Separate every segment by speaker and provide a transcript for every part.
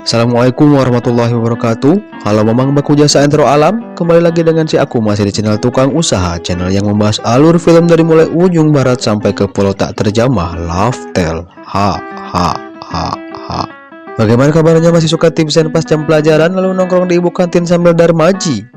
Speaker 1: Assalamualaikum warahmatullahi wabarakatuh. Halo Mamang Baku Jasa Intro Alam. Kembali lagi dengan si aku masih di channel Tukang Usaha, channel yang membahas alur film dari mulai ujung barat sampai ke pulau tak terjamah, Loftel. Bagaimana kabarnya, masih suka tips dan pas jam pelajaran lalu nongkrong di ibu kantin sambil darmaji?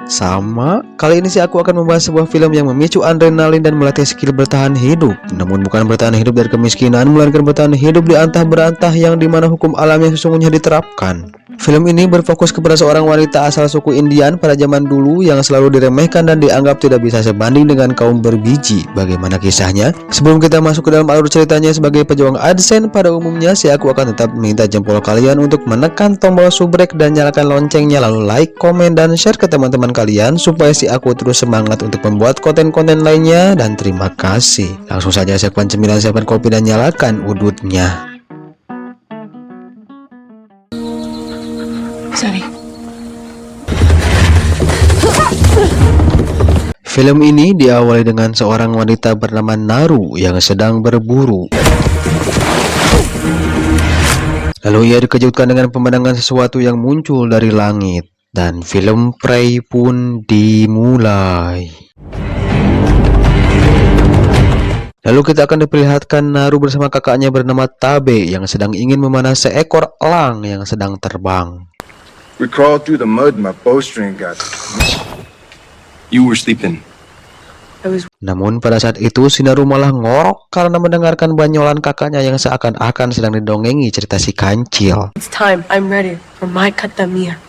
Speaker 1: Sama, kali ini sih aku akan membahas sebuah film yang memicu adrenalin dan melatih skill bertahan hidup. Namun bukan bertahan hidup dari kemiskinan, melainkan bertahan hidup di antah berantah yang dimana hukum alam yang sesungguhnya diterapkan. Film ini berfokus kepada seorang wanita asal suku Indian pada zaman dulu yang selalu diremehkan dan dianggap tidak bisa sebanding dengan kaum berbiji. Bagaimana kisahnya? Sebelum kita masuk ke dalam alur ceritanya, sebagai pejuang AdSense pada umumnya, aku akan tetap minta jempol kalian untuk menekan tombol subrek dan nyalakan loncengnya, lalu like, komen, dan share ke teman-teman kalian supaya aku terus semangat untuk membuat konten-konten lainnya. Dan terima kasih. Langsung saja siapkan cemilan, siapkan kopi, dan nyalakan udutnya.
Speaker 2: Sorry.
Speaker 1: Film ini diawali dengan seorang wanita bernama Naru yang sedang berburu. Lalu ia dikejutkan dengan pemandangan sesuatu yang muncul dari langit, dan film Prey pun dimulai. Lalu kita akan diperlihatkan Naru bersama kakaknya bernama Tabe yang sedang ingin memanah seekor elang yang sedang terbang.
Speaker 3: We crawled through the mud and my bowstring got... You were sleeping.
Speaker 1: Namun pada saat itu si Naru malah ngorok karena mendengarkan banyolan kakaknya yang seakan-akan sedang didongengi cerita si kancil.
Speaker 2: It's time. I'm ready for my katamia.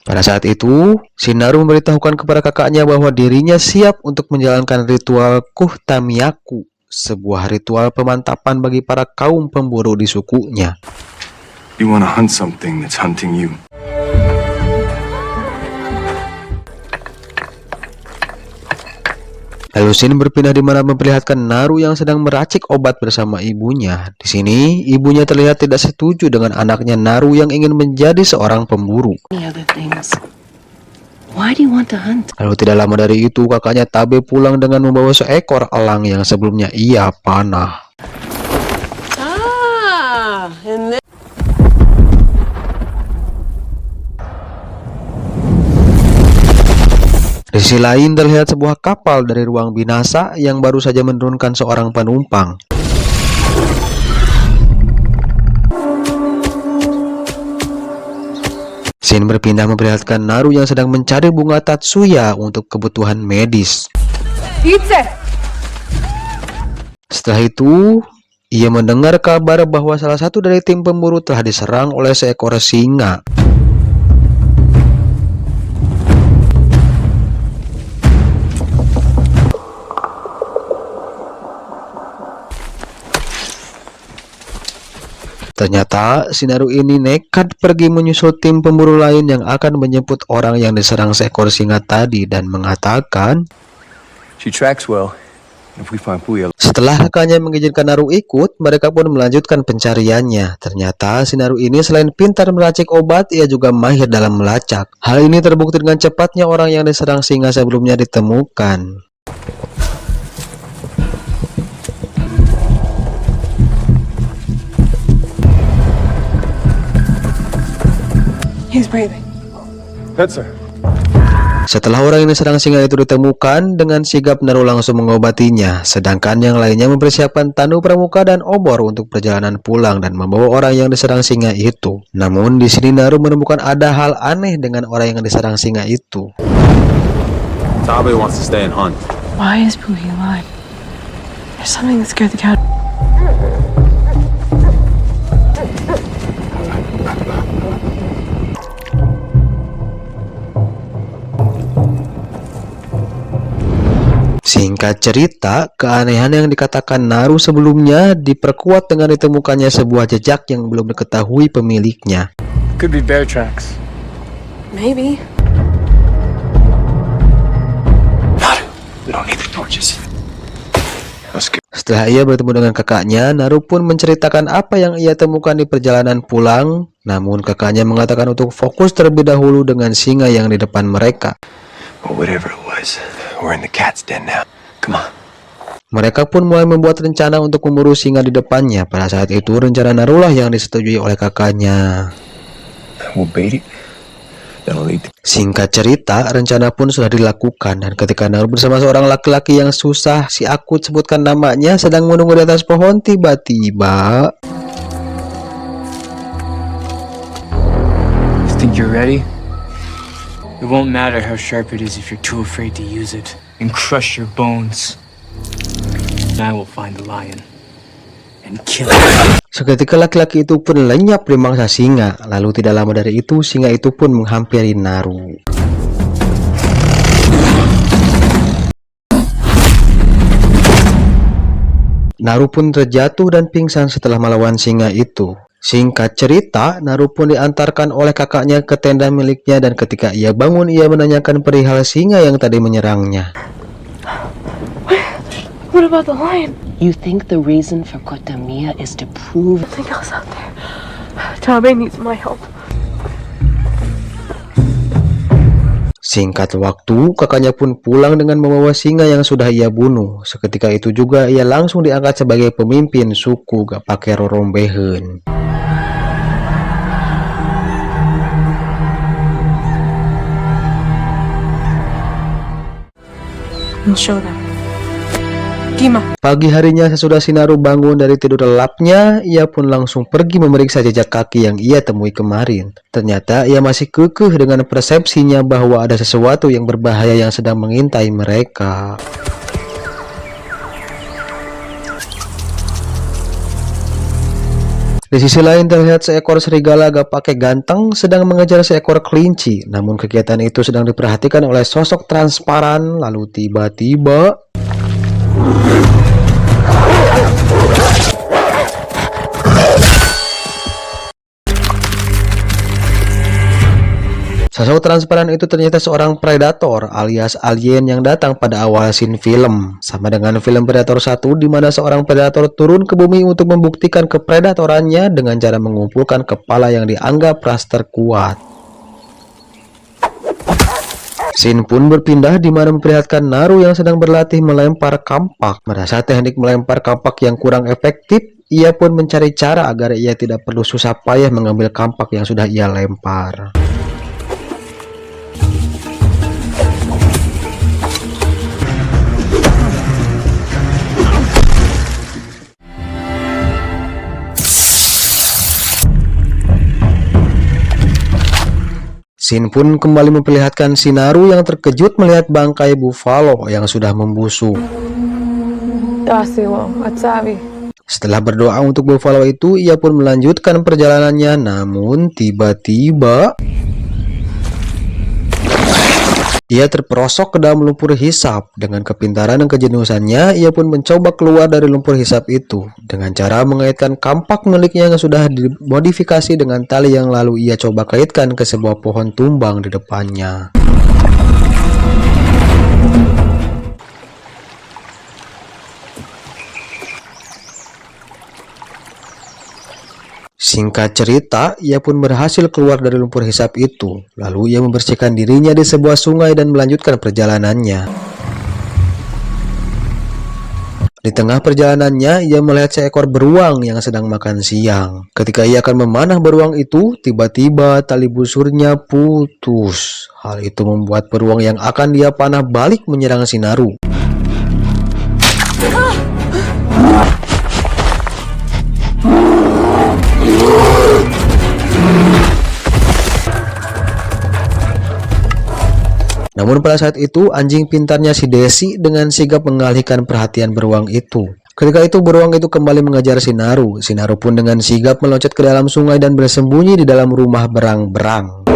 Speaker 1: Pada saat itu, si Naru memberitahukan kepada kakaknya bahwa dirinya siap untuk menjalankan ritual Kuhtamiyaku, sebuah ritual pemantapan bagi para kaum pemburu di sukunya.
Speaker 3: You wanna hunt something that's hunting you.
Speaker 1: Lalu scene berpindah di mana memperlihatkan Naru yang sedang meracik obat bersama ibunya. Di sini, ibunya terlihat tidak setuju dengan anaknya Naru yang ingin menjadi seorang pemburu. Lalu tidak lama dari itu, kakaknya Tabe pulang dengan membawa seekor elang yang sebelumnya ia panah. Di sisi lain terlihat sebuah kapal dari ruang binasa yang baru saja menurunkan seorang penumpang. Scene berpindah memperlihatkan Naru yang sedang mencari bunga Tatsuya untuk kebutuhan medis. Setelah itu, ia mendengar kabar bahwa salah satu dari tim pemburu telah diserang oleh seekor singa. Ternyata si Naru ini nekat pergi menyusul tim pemburu lain yang akan menjemput orang yang diserang seekor singa tadi dan mengatakan,
Speaker 3: She tracks well. If we find Puya...
Speaker 1: Setelah rekannya mengizinkan Naru ikut, mereka pun melanjutkan pencariannya. Ternyata si Naru ini selain pintar meracik obat, ia juga mahir dalam melacak. Hal ini terbukti dengan cepatnya orang yang diserang singa sebelumnya ditemukan.
Speaker 2: He's breathing.
Speaker 3: That's her.
Speaker 1: Setelah orang yang diserang singa itu ditemukan, dengan sigap Naru langsung mengobatinya, sedangkan yang lainnya mempersiapkan tandu pramuka dan obor untuk perjalanan pulang dan membawa orang yang diserang singa itu. Namun di sini Naru menemukan ada hal aneh dengan orang yang diserang singa itu.
Speaker 3: Tabe wants to stay and hunt.
Speaker 2: Why is Puhi alive? There's something that scared the cat.
Speaker 1: Singkat cerita, keanehan yang dikatakan Naru sebelumnya diperkuat dengan ditemukannya sebuah jejak yang belum diketahui pemiliknya.
Speaker 3: Could be bear tracks.
Speaker 2: Maybe.
Speaker 3: We don't need the torches.
Speaker 1: Setelah ia bertemu dengan kakaknya, Naru pun menceritakan apa yang ia temukan di perjalanan pulang. Namun kakaknya mengatakan untuk fokus terlebih dahulu dengan singa yang di depan mereka.
Speaker 3: Well, whatever it was, we're in the cat's den now. Come on.
Speaker 1: Mereka pun mulai membuat rencana untuk memburu singa di depannya. Pada saat itu rencana Narulah yang disetujui oleh kakaknya.
Speaker 3: We'll bait it. That'll lead to...
Speaker 1: Singkat cerita, rencana pun sudah dilakukan dan ketika Naru bersama seorang laki-laki yang susah si Akut sebutkan namanya sedang menunggu di atas pohon, tiba-tiba
Speaker 4: Think you're ready? It won't matter how sharp it is if you're too afraid to use it and crush your bones. I will find the lion and kill it.
Speaker 1: seketika laki-laki itu pun lenyap di mangsa singa. Lalu tidak lama dari itu singa itu pun menghampiri Naru. Naru pun terjatuh dan pingsan setelah melawan singa itu. Singkat cerita, Naru pun diantarkan oleh kakaknya ke tenda miliknya dan ketika ia bangun, ia menanyakan perihal singa yang tadi menyerangnya.
Speaker 2: What about the lion?
Speaker 5: You think the reason for Kotamia is to prove...
Speaker 2: Something else out there. Tabe needs my help.
Speaker 1: Singkat waktu, kakaknya pun pulang dengan membawa singa yang sudah ia bunuh. Seketika itu juga ia langsung diangkat sebagai pemimpin suku Gapake Rorombehen.
Speaker 2: We'll show them. Gima.
Speaker 1: Pagi harinya sesudah Naru bangun dari tidur lelapnya, ia pun langsung pergi memeriksa jejak kaki yang ia temui kemarin. Ternyata ia masih kekeh dengan persepsinya bahwa ada sesuatu yang berbahaya yang sedang mengintai mereka. Di sisi lain terlihat seekor serigala Gapake ganteng sedang mengejar seekor kelinci. Namun kegiatan itu sedang diperhatikan oleh sosok transparan. Lalu tiba-tiba sosok transparan itu ternyata seorang predator alias alien yang datang pada awal scene film. Sama dengan film Predator 1 di mana seorang predator turun ke bumi untuk membuktikan kepredatorannya dengan cara mengumpulkan kepala yang dianggap ras terkuat. Scene pun berpindah di mana memperlihatkan Naru yang sedang berlatih melempar kampak. Merasa teknik melempar kampak yang kurang efektif, ia pun mencari cara agar ia tidak perlu susah payah mengambil kampak yang sudah ia lempar. Scene pun kembali memperlihatkan Naru yang terkejut melihat bangkai buffalo yang sudah membusuk.
Speaker 2: Dasilo, Atsavi.
Speaker 1: Setelah berdoa untuk buffalo itu, ia pun melanjutkan perjalanannya. Namun tiba-tiba ia terperosok ke dalam lumpur hisap. Dengan kepintaran dan kejeniusannya, ia pun mencoba keluar dari lumpur hisap itu dengan cara mengaitkan kampak miliknya yang sudah dimodifikasi dengan tali yang lalu ia coba kaitkan ke sebuah pohon tumbang di depannya. Singkat cerita, ia pun berhasil keluar dari lumpur hisap itu. Lalu ia membersihkan dirinya di sebuah sungai dan melanjutkan perjalanannya. Di tengah perjalanannya, ia melihat seekor beruang yang sedang makan siang. Ketika ia akan memanah beruang itu, tiba-tiba tali busurnya putus. Hal itu membuat beruang yang akan dia panah balik menyerang Naru. Namun pada saat itu anjing pintarnya si Desi dengan sigap mengalihkan perhatian beruang itu. Ketika itu beruang itu kembali mengejar Naru. Naru pun dengan sigap meloncat ke dalam sungai dan bersembunyi di dalam rumah berang-berang.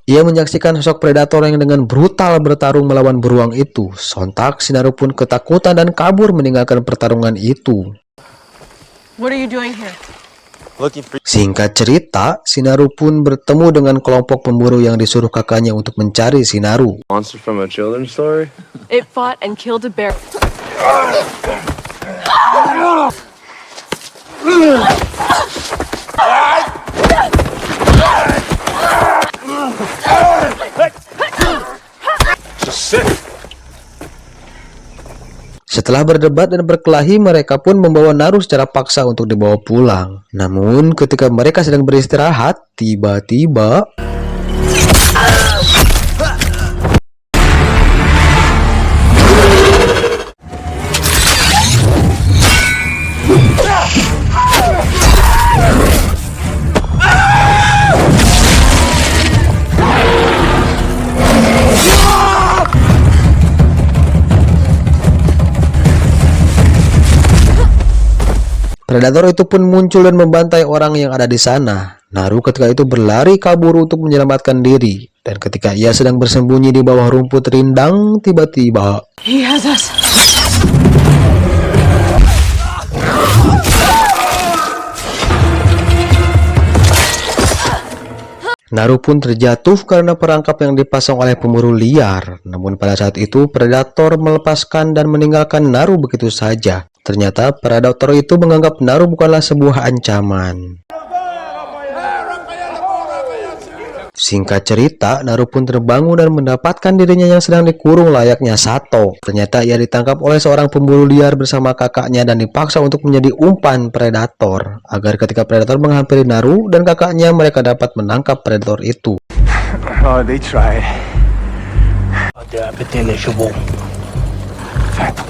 Speaker 1: Ia menyaksikan sosok predator yang dengan brutal bertarung melawan beruang itu. Sontak Naru pun ketakutan dan kabur meninggalkan pertarungan itu.
Speaker 2: What are you doing here?
Speaker 1: Singkat cerita, Naru pun bertemu dengan kelompok pemburu yang disuruh kakaknya untuk mencari Naru.
Speaker 3: Monster from a children's story?
Speaker 2: It fought and killed a bear.
Speaker 1: Setelah berdebat dan berkelahi, mereka pun membawa Naru secara paksa untuk dibawa pulang. Namun ketika mereka sedang beristirahat, tiba-tiba predator itu pun muncul dan membantai orang yang ada di sana. Naru ketika itu berlari kabur untuk menyelamatkan diri. Dan ketika ia sedang bersembunyi di bawah rumput rindang, tiba-tiba
Speaker 2: He has us.
Speaker 1: Naru pun terjatuh karena perangkap yang dipasang oleh pemburu liar. Namun pada saat itu predator melepaskan dan meninggalkan Naru begitu saja. Ternyata predator itu menganggap Naru bukanlah sebuah ancaman. Singkat cerita, Naru pun terbangun dan mendapatkan dirinya yang sedang dikurung layaknya Sato. Ternyata ia ditangkap oleh seorang pemburu liar bersama kakaknya dan dipaksa untuk menjadi umpan predator, agar ketika predator menghampiri Naru dan kakaknya, mereka dapat menangkap predator itu.
Speaker 3: Oh, they tried.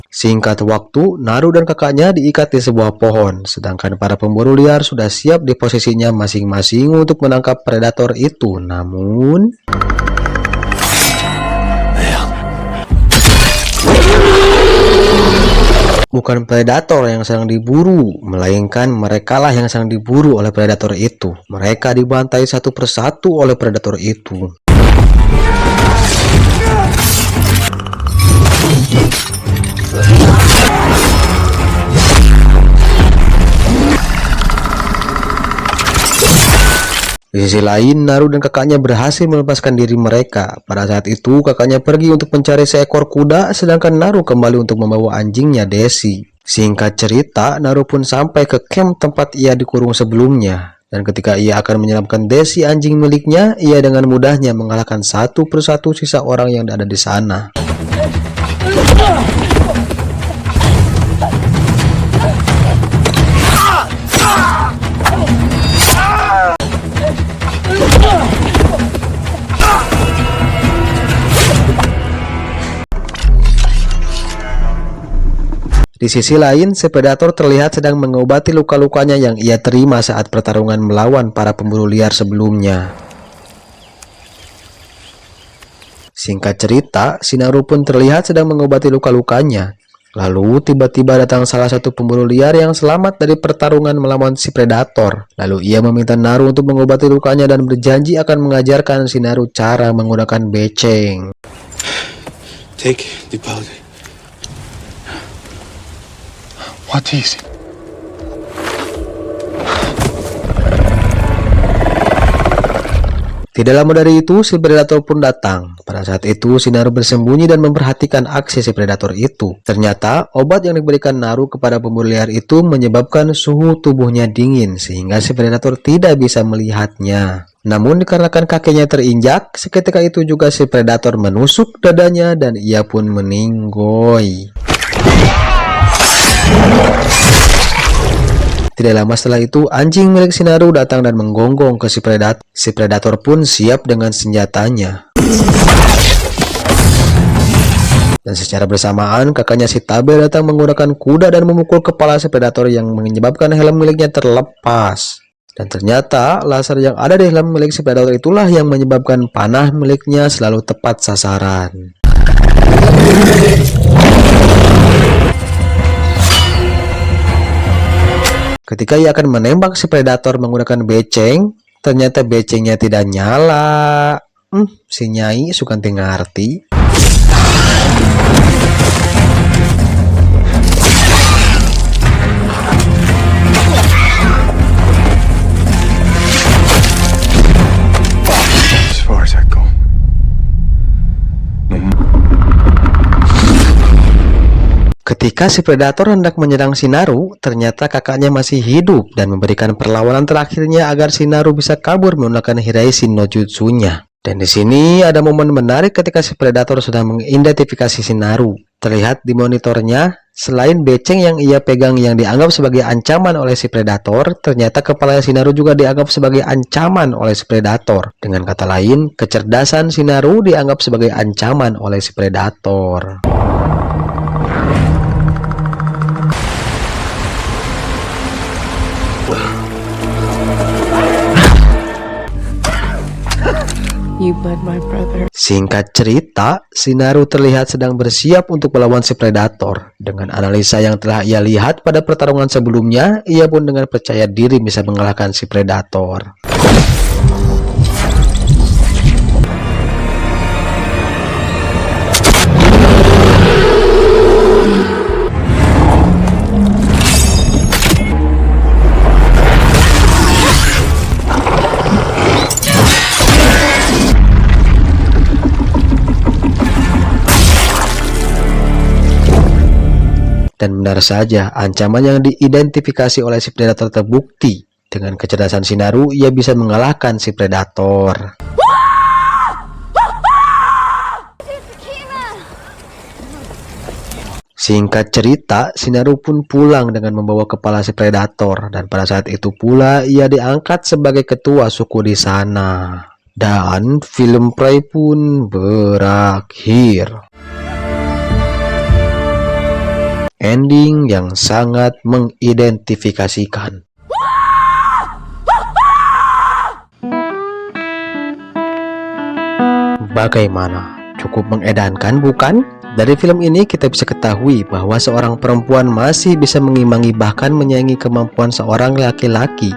Speaker 1: Singkat waktu, Naru dan kakaknya diikat di sebuah pohon, sedangkan para pemburu liar sudah siap di posisinya masing-masing untuk menangkap predator itu. Namun bukan predator yang sedang diburu, melainkan merekalah yang sedang diburu oleh predator itu. Mereka dibantai satu persatu oleh predator itu. Di sisi lain, Naru dan kakaknya berhasil melepaskan diri mereka. Pada saat itu, kakaknya pergi untuk mencari seekor kuda, sedangkan Naru kembali untuk membawa anjingnya Desi. Singkat cerita, Naru pun sampai ke camp tempat ia dikurung sebelumnya. Dan ketika ia akan menyelamatkan Desi, anjing miliknya, ia dengan mudahnya mengalahkan satu persatu sisa orang yang ada di sana. Di sisi lain, si predator terlihat sedang mengobati luka-lukanya yang ia terima saat pertarungan melawan para pemburu liar sebelumnya. Singkat cerita, si Naru pun terlihat sedang mengobati luka-lukanya. Lalu tiba-tiba datang salah satu pemburu liar yang selamat dari pertarungan melawan si predator. Lalu ia meminta Naru untuk mengobati lukanya dan berjanji akan mengajarkan si Naru cara menggunakan beceng.
Speaker 3: Take the powder. What is it?
Speaker 1: Tidak lama dari itu, si predator pun datang. Pada saat itu, si Naru bersembunyi dan memperhatikan aksi si predator itu. Ternyata, obat yang diberikan Naru kepada pemburu liar itu menyebabkan suhu tubuhnya dingin, sehingga si predator tidak bisa melihatnya. Namun dikarenakan kakinya terinjak, seketika itu juga si predator menusuk dadanya dan ia pun meninggoy. Tidak lama setelah itu, anjing milik si Naru datang dan menggonggong ke si predator. Si predator pun siap dengan senjatanya. Dan secara bersamaan, kakaknya si Tabe datang menggunakan kuda dan memukul kepala si predator yang menyebabkan helm miliknya terlepas. Dan ternyata, laser yang ada di helm milik si predator itulah yang menyebabkan panah miliknya selalu tepat sasaran. Ketika ia akan menembak si predator menggunakan beceng, ternyata becengnya tidak nyala. Si Nyai Sukanti ngerti.
Speaker 3: As far as I go.
Speaker 1: Ketika si predator hendak menyerang si Naru, ternyata kakaknya masih hidup dan memberikan perlawanan terakhirnya agar si Naru bisa kabur menggunakan Hiraishin no Jutsunya. Dan di sini ada momen menarik ketika si predator sudah mengidentifikasi si Naru. terlihat di monitornya, selain beceng yang ia pegang yang dianggap sebagai ancaman oleh si predator, ternyata kepala Shinaru juga dianggap sebagai ancaman oleh si predator. Dengan kata lain, kecerdasan Shinaru dianggap sebagai ancaman oleh si predator.
Speaker 2: You bled my brother.
Speaker 1: Singkat cerita, Shinaru terlihat sedang bersiap untuk melawan si predator. Dengan analisa yang telah ia lihat pada pertarungan sebelumnya, ia pun dengan percaya diri bisa mengalahkan si predator. Dan benar saja, ancaman yang diidentifikasi oleh si predator terbukti. Dengan kecerdasan Shinaru, ia bisa mengalahkan si predator. Singkat cerita, Shinaru pun pulang dengan membawa kepala si predator. Dan pada saat itu pula, ia diangkat sebagai ketua suku di sana. Dan film Prey pun berakhir. Ending yang sangat mengidentifikasikan. Bagaimana? Cukup mengedankan, bukan? Dari film ini kita bisa ketahui bahwa seorang perempuan masih bisa mengimbangi bahkan menyaingi kemampuan seorang laki-laki.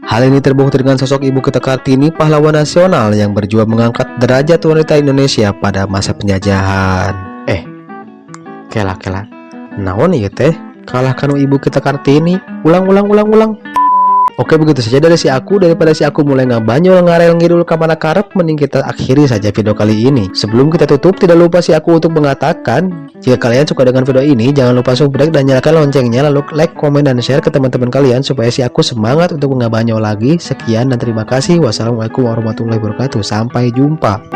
Speaker 1: Hal ini terbukti dengan sosok Ibu Kita Kartini, pahlawan nasional yang berjuang mengangkat derajat wanita Indonesia pada masa penjajahan. Kela. Naon ieu teh? Kalahkan Ibu Kita Kartini. Ulang. Oke, begitu saja dari si aku. Daripada si aku mulai ngabanyol ngarel ngidul ka mana karep, mending kita akhiri saja video kali ini. Sebelum kita tutup, tidak lupa si aku untuk mengatakan, jika kalian suka dengan video ini, jangan lupa subscribe dan nyalakan loncengnya, lalu like, komen, dan share ke teman-teman kalian supaya si aku semangat untuk ngabanyol lagi. Sekian dan terima kasih. Wassalamualaikum warahmatullahi wabarakatuh. Sampai jumpa.